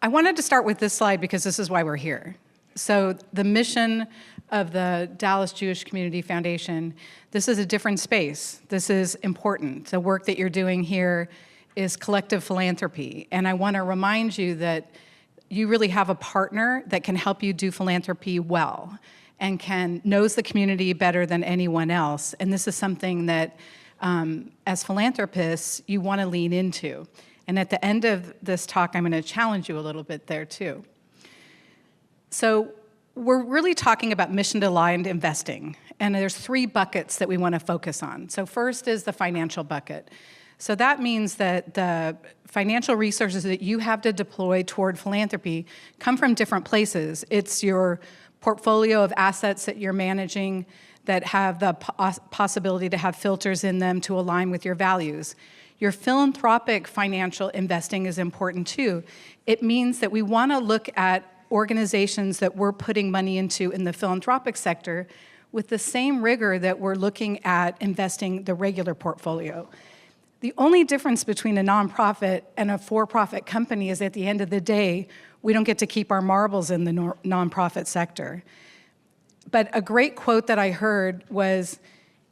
I wanted to start with this slide because this is why we're here. So the mission of the Dallas Jewish Community Foundation, this is a different space. This is important. The work that you're doing here is collective philanthropy. And I want to remind you that you really have a partner that can help you do philanthropy well and knows the community better than anyone else. And this is something that, as philanthropists, you want to lean into. And at the end of this talk, I'm going to challenge you a little bit there too. So we're really talking about mission-aligned investing. And there's 3 buckets that we want to focus on. So first is the financial bucket. So that means that the financial resources that you have to deploy toward philanthropy come from different places. It's your portfolio of assets that you're managing that have the possibility to have filters in them to align with your values. Your philanthropic financial investing is important too. It means that we want to look at organizations that we're putting money into in the philanthropic sector with the same rigor that we're looking at investing the regular portfolio. The only difference between a nonprofit and a for-profit company is at the end of the day, we don't get to keep our marbles in the nonprofit sector. But a great quote that I heard was,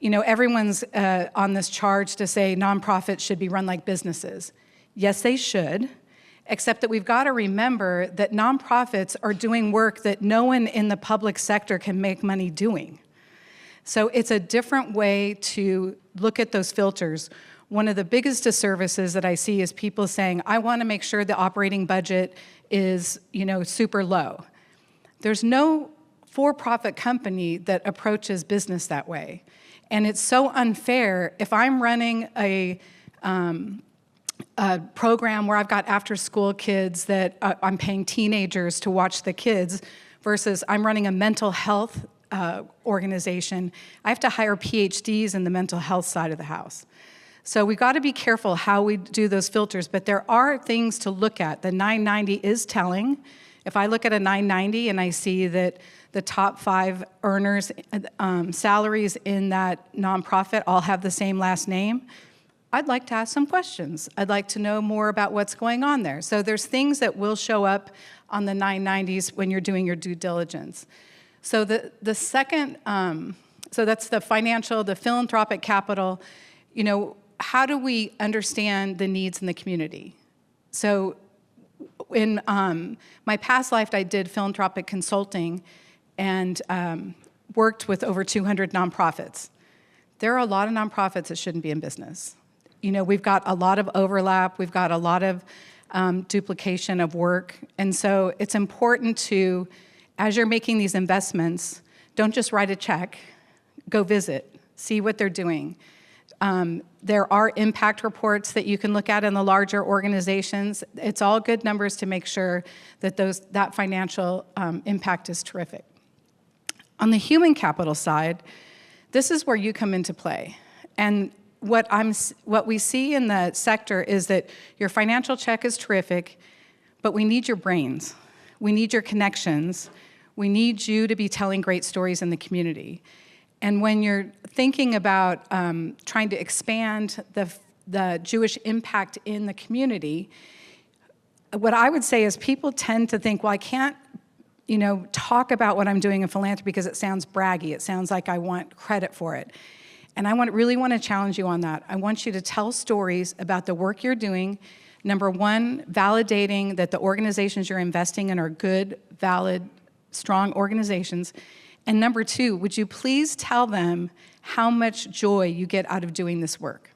you know, everyone's on this charge to say nonprofits should be run like businesses. Yes, they should, except that we've got to remember that nonprofits are doing work that no one in the public sector can make money doing. So it's a different way to look at those filters. One of the biggest disservices that I see is people saying, I want to make sure the operating budget is, you know, super low. There's no for-profit company that approaches business that way. And it's so unfair. If I'm running a program where I've got after-school kids that I'm paying teenagers to watch the kids versus I'm running a mental health organization, I have to hire PhDs in the mental health side of the house. So we've got to be careful how we do those filters, but there are things to look at. The 990 is telling. If I look at a 990 and I see that the top 5 earners' salaries in that nonprofit all have the same last name, I'd like to ask some questions. I'd like to know more about what's going on there. So there's things that will show up on the 990s when you're doing your due diligence. So the second, so that's the financial, the philanthropic capital, you know, how do we understand the needs in the community? So in my past life, I did philanthropic consulting and worked with over 200 nonprofits. There are a lot of nonprofits that shouldn't be in business. You know, we've got a lot of overlap, we've got a lot of duplication of work, and so it's important to, as you're making these investments, don't just write a check, go visit, see what they're doing. There are impact reports that you can look at in the larger organizations. It's all good numbers to make sure that that financial impact is terrific. On the human capital side, this is where you come into play. And what we see in the sector is that your financial check is terrific, but we need your brains. We need your connections. We need you to be telling great stories in the community. And when you're thinking about trying to expand the Jewish impact in the community, what I would say is people tend to think, well, I can't, you know, talk about what I'm doing in philanthropy because it sounds braggy. It sounds like I want credit for it. And I really want to challenge you on that. I want you to tell stories about the work you're doing. Number one, validating that the organizations you're investing in are good, valid, strong organizations. And number two, would you please tell them how much joy you get out of doing this work?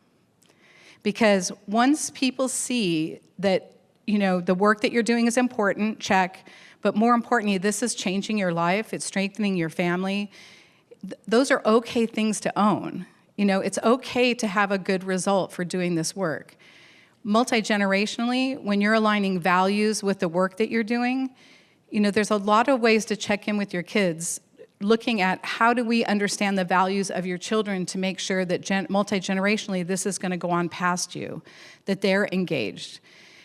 Because once people see that, you know, the work that you're doing is important, check, but more importantly, this is changing your life, it's strengthening your family, those are okay things to own. You know, it's okay to have a good result for doing this work. Multi-generationally, when you're aligning values with the work that you're doing, you know, there's a lot of ways to check in with your kids, looking at how do we understand the values of your children to make sure that multi-generationally this is going to go on past you, that they're engaged.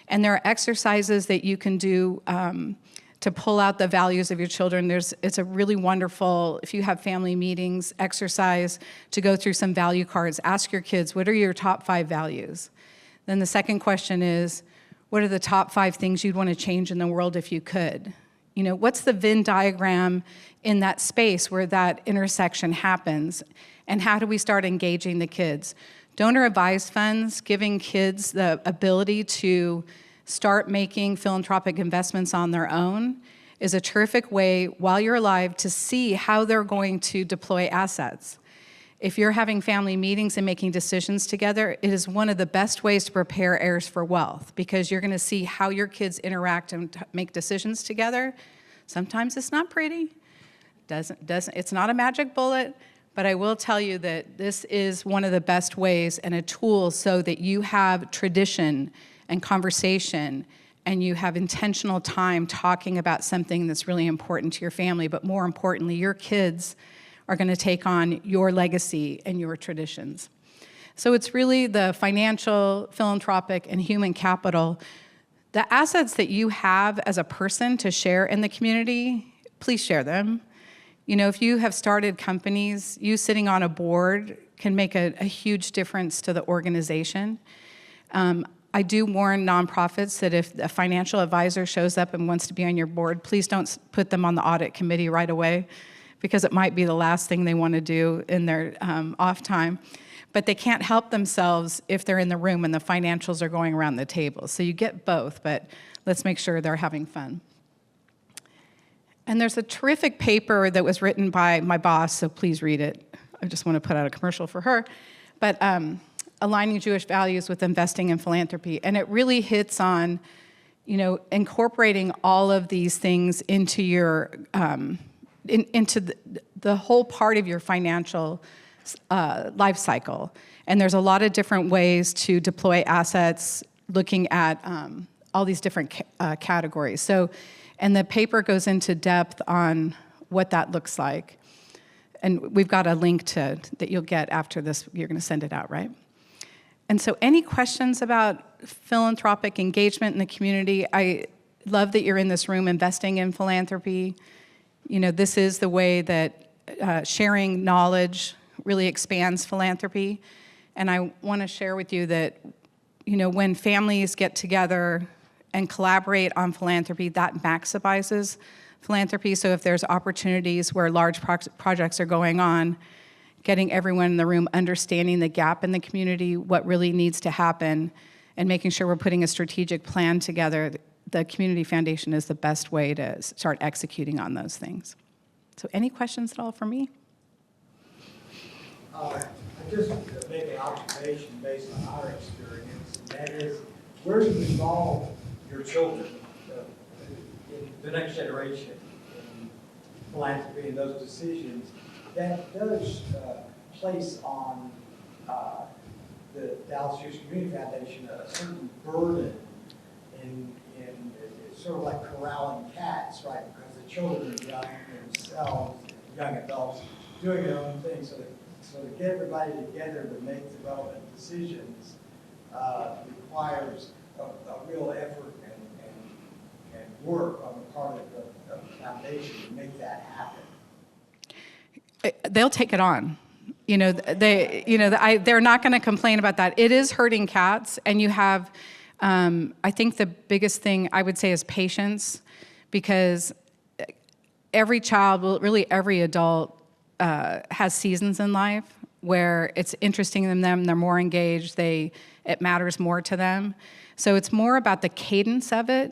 And there are exercises that you can do to pull out the values of your children. It's a really wonderful, if you have family meetings, exercise to go through some value cards. Ask your kids, what are your top 5 values? Then the second question is, What are the top 5 things you'd want to change in the world if you could? You know, what's the Venn diagram in that space where that intersection happens? And how do we start engaging the kids? Donor advised funds, giving kids the ability to start making philanthropic investments on their own is a terrific way, while you're alive, to see how they're going to deploy assets. If you're having family meetings and making decisions together, it is one of the best ways to prepare heirs for wealth, because you're going to see how your kids interact and make decisions together. Sometimes it's not pretty. It's not a magic bullet, but I will tell you that this is one of the best ways and a tool so that you have tradition and conversation, and you have intentional time talking about something that's really important to your family, but more importantly, your kids are going to take on your legacy and your traditions. So it's really the financial, philanthropic, and human capital. The assets that you have as a person to share in the community, please share them. You know, if you have started companies, you sitting on a board can make a huge difference to the organization. I do warn nonprofits that if a financial advisor shows up and wants to be on your board, please don't put them on the audit committee right away, because it might be the last thing they want to do in their off time. But they can't help themselves if they're in the room and the financials are going around the table. So you get both, but let's make sure they're having fun. And there's a terrific paper that was written by my boss, so please read it. I just want to put out a commercial for her. But Aligning Jewish Values with Investing in Philanthropy. And it really hits on, you know, incorporating all of these things into your, into the whole part of your financial life cycle. And there's a lot of different ways to deploy assets, looking at all these different categories. So, and the paper goes into depth on what that looks like. And we've got a link to that you'll get after this. You're going to send it out, right? And so any questions about philanthropic engagement in the community? I love that you're in this room investing in philanthropy. You know, this is the way that sharing knowledge really expands philanthropy. And I want to share with you that, you know, when families get together and collaborate on philanthropy, that maximizes philanthropy. So if there's opportunities where large projects are going on, getting everyone in the room understanding the gap in the community, what really needs to happen, and making sure we're putting a strategic plan together, the Community Foundation is the best way to start executing on those things. So any questions at all for me? I just make an observation based on our experience, and that is, where do you involve your children, in the next generation, in philanthropy and those decisions? That does place on the Dallas Jewish Community Foundation a certain burden in it's sort of like corralling cats, right? Because the children are young themselves, young adults, doing their own thing. So to get everybody together to make the relevant decisions requires a real effort and work on the part of the foundation to make that happen. They'll take it on. You know, they're not going to complain about that. It is herding cats, and you have, I think the biggest thing I would say is patience, because every child, well, really every adult has seasons in life where it's interesting to them, they're more engaged, it matters more to them. So it's more about the cadence of it,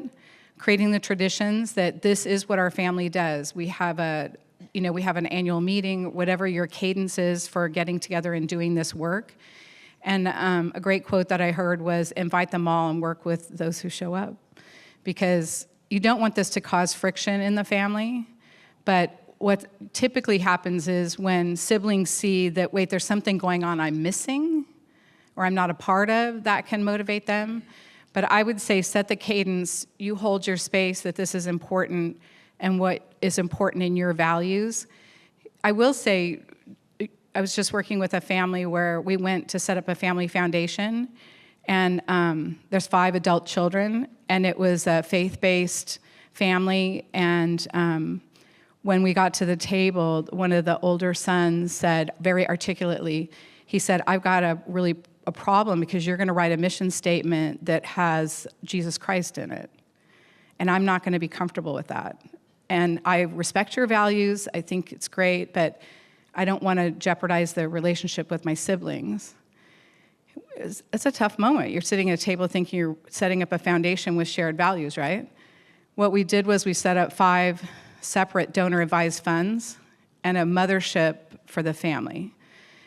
creating the traditions that this is what our family does. We have an annual meeting, whatever your cadence is for getting together and doing this work. And a great quote that I heard was, invite them all and work with those who show up. Because you don't want this to cause friction in the family, but what typically happens is when siblings see that, wait, there's something going on I'm missing, or I'm not a part of, that can motivate them. But I would say set the cadence, you hold your space, that this is important, and what is important in your values. I will say, I was just working with a family where we went to set up a family foundation, and there's 5 adult children, and it was a faith-based family, and when we got to the table, one of the older sons said very articulately, he said, I've got a really a problem because you're going to write a mission statement that has Jesus Christ in it. And I'm not going to be comfortable with that. And I respect your values. I think it's great, but I don't want to jeopardize the relationship with my siblings. It's a tough moment. You're sitting at a table thinking you're setting up a foundation with shared values, right? What we did was we set up 5 separate donor-advised funds and a mothership for the family.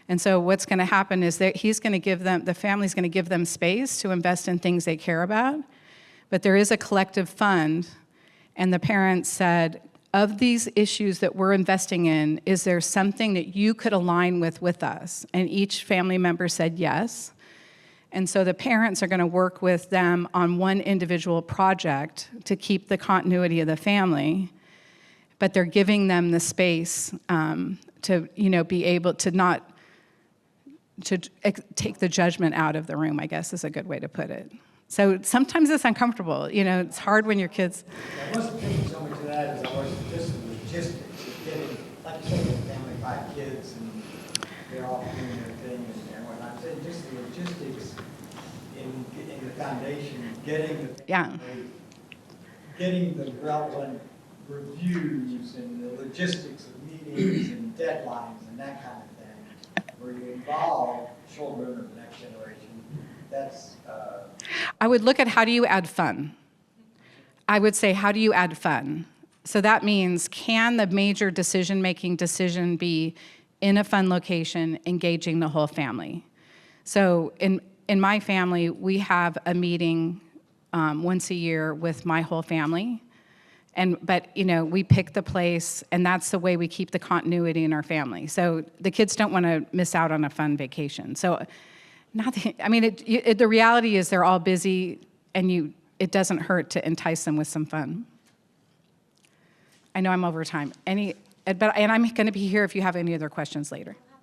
And so what's going to happen is that the family's going to give them space to invest in things they care about, but there is a collective fund, and the parents said, of these issues that we're investing in, is there something that you could align with us? And each family member said yes. And so the parents are going to work with them on one individual project to keep the continuity of the family, but they're giving them the space to be able to take the judgment out of the room, I guess is a good way to put it. So sometimes it's uncomfortable. It's hard when your kids. I wasn't thinking so much of that as I was just the logistics of getting, like you said, a family, 5 kids, and they're all doing their thing and whatnot. I'm saying just the logistics in the foundation, getting the relevant reviews and the logistics of meetings and deadlines and that kind of thing, where you involve children of the next generation. That's. I would look at how do you add fun. I would say, how do you add fun? So that means, can the major decision be in a fun location, engaging the whole family? So in my family, we have a meeting once a year with my whole family. But we pick the place, and that's the way we keep the continuity in our family. So the kids don't want to miss out on a fun vacation. So the reality is they're all busy, and it doesn't hurt to entice them with some fun. I know I'm over time. And I'm going to be here if you have any other questions later. We'll have